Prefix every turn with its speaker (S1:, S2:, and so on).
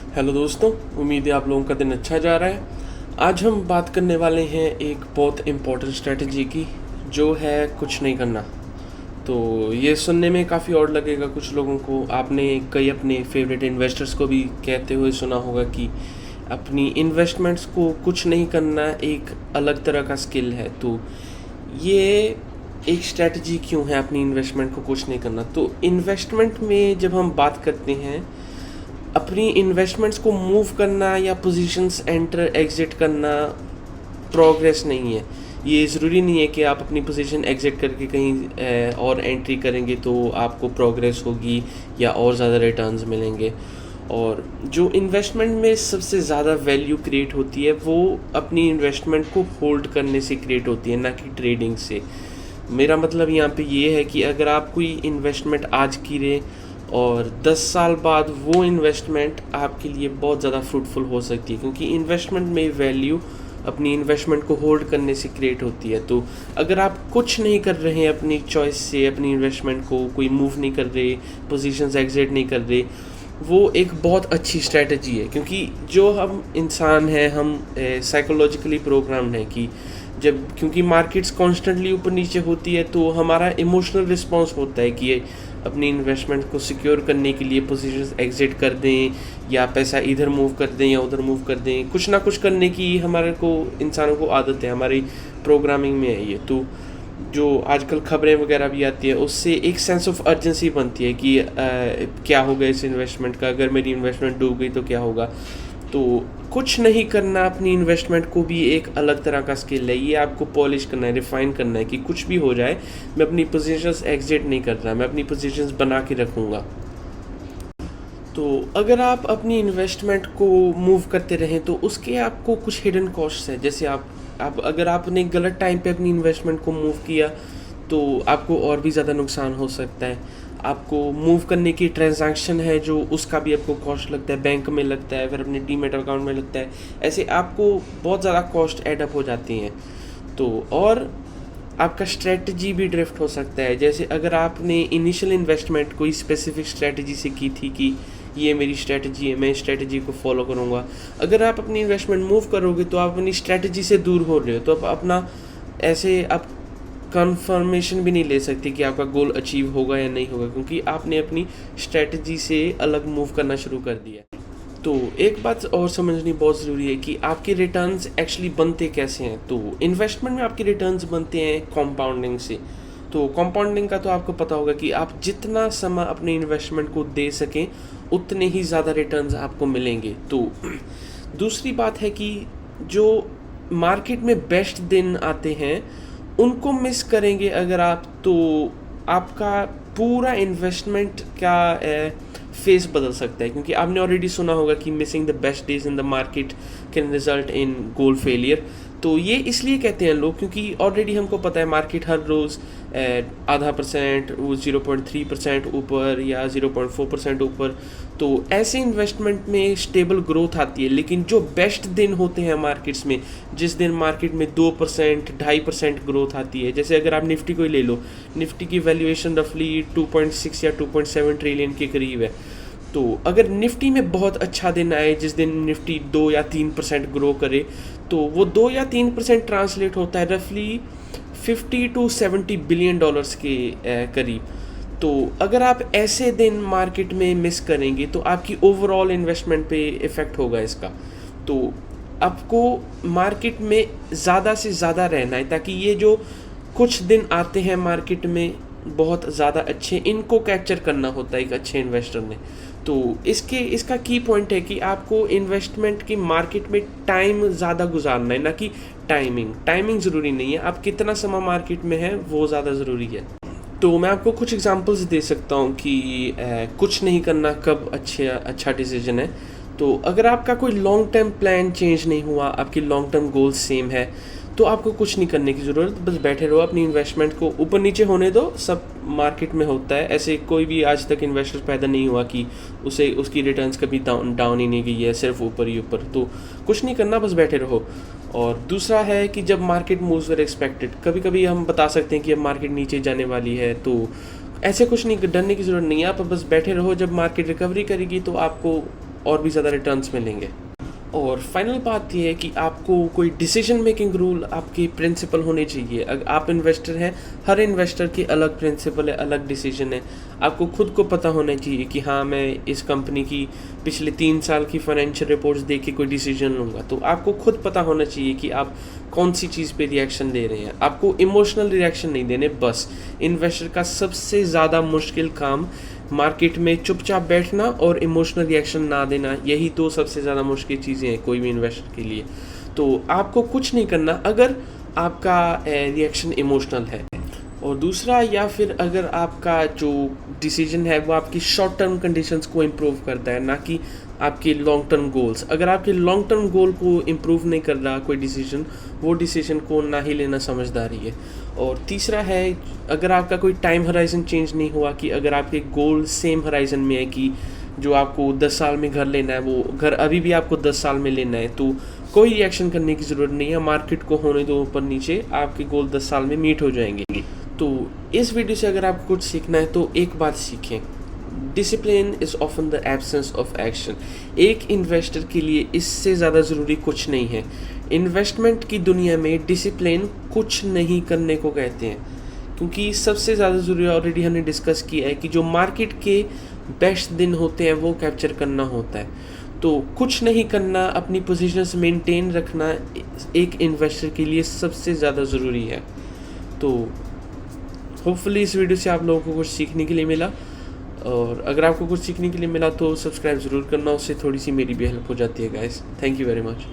S1: Hello दोस्तों, उम्मीद है आप लोगों का दिन अच्छा जा रहा है। आज हम बात करने वाले हैं एक बहुत इम्पोर्टेंट स्ट्रेटजी की, जो है कुछ नहीं करना। तो ये सुनने में काफ़ी और लगेगा कुछ लोगों को। आपने कई अपने फेवरेट इन्वेस्टर्स को भी कहते हुए सुना होगा कि अपनी इन्वेस्टमेंट्स को कुछ नहीं करना एक अलग तरह का स्किल है। तो ये एक स्ट्रेटजी क्यों है अपनी इन्वेस्टमेंट को कुछ नहीं करना? तो इन्वेस्टमेंट में जब हम बात करते हैं, अपनी इन्वेस्टमेंट्स को मूव करना या पोजीशंस एंटर एग्जिट करना प्रोग्रेस नहीं है। ये ज़रूरी नहीं है कि आप अपनी पोजीशन एग्जिट करके कहीं और एंट्री करेंगे तो आपको प्रोग्रेस होगी या और ज़्यादा रिटर्न्स मिलेंगे। और जो इन्वेस्टमेंट में सबसे ज़्यादा वैल्यू क्रिएट होती है वो अपनी इन्वेस्टमेंट को होल्ड करने से क्रिएट होती है, ना कि ट्रेडिंग से। मेरा मतलब यहाँ पे ये है कि अगर आप कोई इन्वेस्टमेंट आज कीजिए और 10 साल बाद वो इन्वेस्टमेंट आपके लिए बहुत ज़्यादा फ्रूटफुल हो सकती है, क्योंकि इन्वेस्टमेंट में वैल्यू अपनी इन्वेस्टमेंट को होल्ड करने से क्रिएट होती है। तो अगर आप कुछ नहीं कर रहे हैं अपनी चॉइस से, अपनी इन्वेस्टमेंट को कोई मूव नहीं कर रहे, पोजीशंस एग्जिट नहीं कर रहे, वो एक बहुत अच्छी स्ट्रैटेजी है। क्योंकि जो हम इंसान हैं, हम साइकोलॉजिकली प्रोग्राम्ड हैं कि क्योंकि मार्केट्स कॉन्स्टेंटली ऊपर नीचे होती है, तो हमारा इमोशनल रिस्पॉन्स होता है कि अपनी इन्वेस्टमेंट को सिक्योर करने के लिए पोजीशंस एग्जिट कर दें या पैसा इधर मूव कर दें या उधर मूव कर दें। कुछ ना कुछ करने की हमारे को इंसानों को आदत है, हमारी प्रोग्रामिंग में है ये। तो जो आजकल खबरें वगैरह भी आती है, उससे एक सेंस ऑफ अर्जेंसी बनती है कि क्या होगा इस इन्वेस्टमेंट का, अगर मेरी इन्वेस्टमेंट डूब गई तो क्या होगा। तो कुछ नहीं करना अपनी इन्वेस्टमेंट को भी एक अलग तरह का स्किल है। ये आपको पॉलिश करना है, रिफाइन करना है कि कुछ भी हो जाए मैं अपनी पोजीशंस एग्जिट नहीं कर रहा, मैं अपनी पोजीशंस बना के रखूँगा। तो अगर आप अपनी इन्वेस्टमेंट को मूव करते रहें तो उसके आपको कुछ हिडन कॉस्ट्स हैं। जैसे आप अगर आपने गलत टाइम पे अपनी इन्वेस्टमेंट को मूव किया तो आपको और भी ज़्यादा नुकसान हो सकता है। आपको मूव करने की ट्रांजैक्शन है जो उसका भी आपको कॉस्ट लगता है, बैंक में लगता है, फिर अपने डीमैट अकाउंट में लगता है। ऐसे आपको बहुत ज़्यादा कॉस्ट ऐड अप हो जाती हैं। तो और आपका स्ट्रेटजी भी ड्रिफ्ट हो सकता है। जैसे अगर आपने इनिशियल इन्वेस्टमेंट कोई स्पेसिफिक स्ट्रेटजी से की थी कि ये मेरी स्ट्रेटजी है, मैं इस स्ट्रेटजी को फॉलो करूँगा, अगर आप अपनी इन्वेस्टमेंट मूव करोगे तो आप अपनी स्ट्रेटजी से दूर हो रहे हो। तो आप अपना ऐसे आप कंफर्मेशन भी नहीं ले सकते कि आपका गोल अचीव होगा या नहीं होगा, क्योंकि आपने अपनी स्ट्रेटजी से अलग मूव करना शुरू कर दिया। तो एक बात और समझनी बहुत ज़रूरी है कि आपके रिटर्न्स एक्चुअली बनते कैसे हैं। तो इन्वेस्टमेंट में आपके रिटर्न्स बनते हैं कंपाउंडिंग से। तो कंपाउंडिंग का तो आपको पता होगा कि आप जितना समय अपने इन्वेस्टमेंट को दे सकें उतने ही ज़्यादा रिटर्न्स आपको मिलेंगे। तो दूसरी बात है कि जो मार्केट में बेस्ट दिन आते हैं उनको मिस करेंगे अगर आप, तो आपका पूरा इन्वेस्टमेंट का फेस बदल सकता है। क्योंकि आपने ऑलरेडी सुना होगा कि missing the best days in the market can result in goal failure. तो ये इसलिए कहते हैं लोग क्योंकि ऑलरेडी हमको पता है मार्केट हर रोज़ आधा परसेंट, वो 0.3% ऊपर या 0.4% ऊपर। तो ऐसे इन्वेस्टमेंट में स्टेबल ग्रोथ आती है। लेकिन जो बेस्ट दिन होते हैं मार्केट्स में, जिस दिन मार्केट में 2%, 2.5% ग्रोथ आती है, जैसे अगर आप निफ्टी को ही ले लो, निफ्टी की वैल्यूएशन रफली 2.6 या 2.7 ट्रिलियन के करीब है। तो अगर निफ्टी में बहुत अच्छा दिन आए, जिस दिन निफ्टी 2 या 3% ग्रो करे, तो वो 2 या 3% ट्रांसलेट होता है रफली 50 to 70 बिलियन डॉलर्स के करीब। तो अगर आप ऐसे दिन मार्केट में मिस करेंगे तो आपकी ओवरऑल इन्वेस्टमेंट पे इफ़ेक्ट होगा इसका। तो आपको मार्केट में ज़्यादा से ज़्यादा रहना है, ताकि ये जो कुछ दिन आते हैं मार्केट में बहुत ज़्यादा अच्छे, इनको कैप्चर करना होता है एक अच्छे इन्वेस्टर ने। तो इसका की पॉइंट है कि आपको इन्वेस्टमेंट की मार्केट में टाइम ज़्यादा गुजारना है, ना कि टाइमिंग ज़रूरी नहीं है, आप कितना समय मार्केट में है वो ज़्यादा ज़रूरी है। तो मैं आपको कुछ एग्जांपल्स दे सकता हूँ कि कुछ नहीं करना कब अच्छा डिसीजन है। तो अगर आपका कोई लॉन्ग टर्म प्लान चेंज नहीं हुआ, आपकी लॉन्ग टर्म गोल सेम है, तो आपको कुछ नहीं करने की ज़रूरत, बस बैठे रहो, अपनी इन्वेस्टमेंट को ऊपर नीचे होने दो। सब मार्केट में होता है, ऐसे कोई भी आज तक इन्वेस्टर पैदा नहीं हुआ कि उसकी रिटर्न्स कभी डाउन ही नहीं गई है, सिर्फ ऊपर ही ऊपर। तो कुछ नहीं करना, बस बैठे रहो। और दूसरा है कि जब मार्केट मूव्स वर एक्सपेक्टेड, कभी कभी हम बता सकते हैं कि अब मार्केट नीचे जाने वाली है, तो ऐसे कुछ नहीं, डरने की ज़रूरत नहीं है। आप बस बैठे रहो, जब मार्केट रिकवरी करेगी तो आपको और भी ज़्यादा रिटर्न्स मिलेंगे। और फाइनल बात यह है कि आपको कोई डिसीजन मेकिंग रूल, आपके प्रिंसिपल होने चाहिए। अगर आप इन्वेस्टर हैं, हर इन्वेस्टर के अलग प्रिंसिपल है, अलग डिसीजन है। आपको खुद को पता होना चाहिए कि हाँ, मैं इस कंपनी की पिछले 3 साल की फाइनेंशियल रिपोर्ट्स देख के कोई डिसीजन लूँगा। तो आपको खुद पता होना चाहिए कि आप कौन सी चीज़ पे रिएक्शन दे रहे हैं। आपको इमोशनल रिएक्शन नहीं देने। बस इन्वेस्टर का सबसे ज़्यादा मुश्किल काम मार्केट में चुपचाप बैठना और इमोशनल रिएक्शन ना देना, यही 2 सबसे ज़्यादा मुश्किल चीज़ें हैं कोई भी इन्वेस्टर के लिए। तो आपको कुछ नहीं करना अगर आपका रिएक्शन इमोशनल है। और दूसरा, या फिर अगर आपका जो डिसीजन है वो आपकी शॉर्ट टर्म कंडीशंस को इम्प्रूव करता है, ना कि आपके लॉन्ग टर्म गोल्स। अगर आपके लॉन्ग टर्म गोल को इम्प्रूव नहीं कर रहा कोई डिसीजन, वो डिसीजन को ना ही लेना समझदारी है। और तीसरा है, अगर आपका कोई टाइम हराइजन चेंज नहीं हुआ, कि अगर आपके गोल सेम हराइजन में है कि जो आपको 10 साल में घर लेना है, वो घर अभी भी आपको 10 साल में लेना है, तो कोई रिएक्शन करने की ज़रूरत नहीं है। मार्केट को होने दो ऊपर नीचे, आपके गोल 10 साल में मीट हो जाएंगे। तो इस वीडियो से अगर आपको कुछ सीखना है तो एक बात सीखें, discipline is often the absence of action. एक इन्वेस्टर के लिए इससे ज़्यादा ज़रूरी कुछ नहीं है। इन्वेस्टमेंट की दुनिया में डिसिप्लिन कुछ नहीं करने को कहते हैं, क्योंकि सबसे ज़्यादा ज़रूरी ऑलरेडी हमने डिस्कस किया है कि जो मार्केट के बेस्ट दिन होते हैं वो कैप्चर करना होता है। तो कुछ नहीं करना, अपनी पोजीशंस मेंटेन रखना एक इन्वेस्टर के लिए सबसे ज़्यादा ज़रूरी है। तो होपफुली इस वीडियो से आप लोगों को कुछ सीखने के लिए मिला, और अगर आपको कुछ सीखने के लिए मिला तो सब्सक्राइब ज़रूर करना, उससे थोड़ी सी मेरी भी हेल्प हो जाती है guys. Thank you very much.